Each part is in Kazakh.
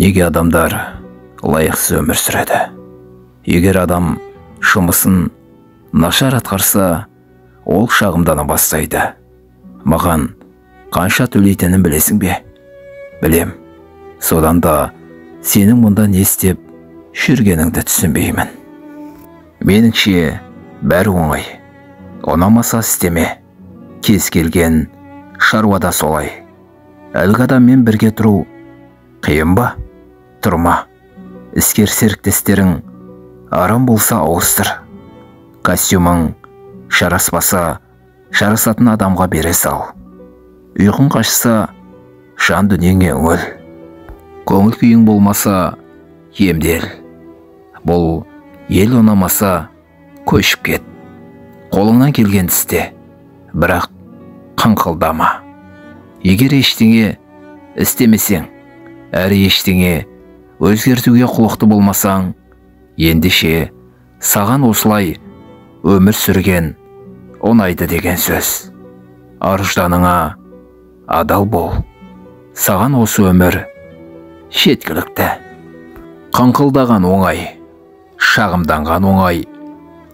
Неге адамдар лайықсыз өмір сүреді? Егер адам жұмысын нашар атқарса, ол шағымдана бастайды. Маған қанша төлейтінін білесің бе? Білем. Содан да сенің мұнда не істеп жүргеніңді түсінбеймін. Меніңше бәрі оңай. Ұнамаса істеме. Кез келген шаруада солай. Әлгі адаммен бірге тұру қиын ба? Тұрма. Іскер серіктестерің арам болса ауыстыр. Костюмың жараспаса, жарасатын адамға бере сал. Ұйқың қашса, жан дүниеңе үңіл. Көңіл күйің болмаса, емдел. Бұл ел ұнамаса, көшіп кет. Қолыңнан келген істе, бірақ қыңқылдама. Егер ештеңе істемесең, әрі ештеңе өзгертуге құлықты болмасаң, ендеше саған осылай өмір сүрген ұнайды деген сөз. Ар-жданыңа адал бол. Саған осы өмір жеткілікті. Қыңқылдаған оңай, шағымданған оңай,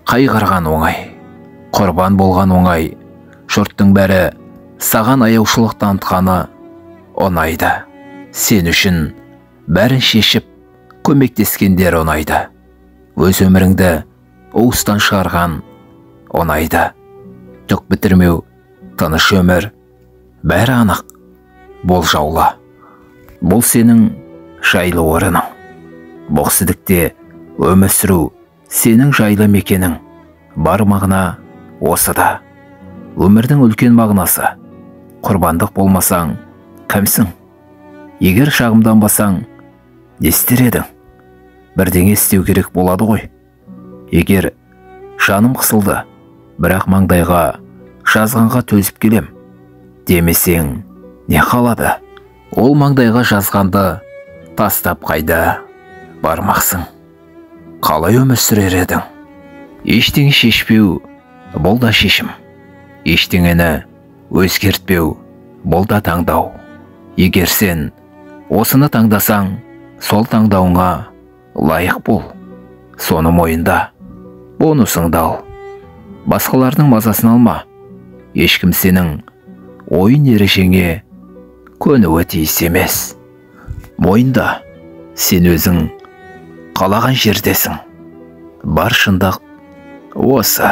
қайғырған оңай, құрбан болған оңай, жұрттың бәрі саған аяушылық танытқаны ұнайды. Сен үшін бәрін шешіп көмектескендер ұнайды. Өз өміріңді уыстан шығарған ұнайды. Түк бітірмеу, тыныш өмір, бәрі анық, болжаулы. Бұл сенің жайлы орының. Боқсыздікте өмір сүру сенің жайлы мекенің. Бар мағына осыда. Өмірдің үлкен мағынасы. Құрбандық болмасаң, кімсің? Егер шағымданбасаң, не істер едің? Бірдеңе істеу керек болады ғой. Егер жаным қысылды, бірақ маңдайға жазғанға төзіп келем демесең, не қалады? Ол маңдайға жазғанды тастап қайда бармақсың? Қалай өмір сүрер едің? Ештеңе шешпеу, бұл да шешім. Ештеңені өзгертпеу, бұл да таңдау. Егер сен осыны таңдасаң, сол таңдауыңа лайық бол. Соны мойында, бонусыңды ал. Басқалардың мазасын алма. Ешкім сенің ойын ережеңе көнуі тиіс емес. Мойында, сен өзің қалаған жердесің. Бар шындық осы.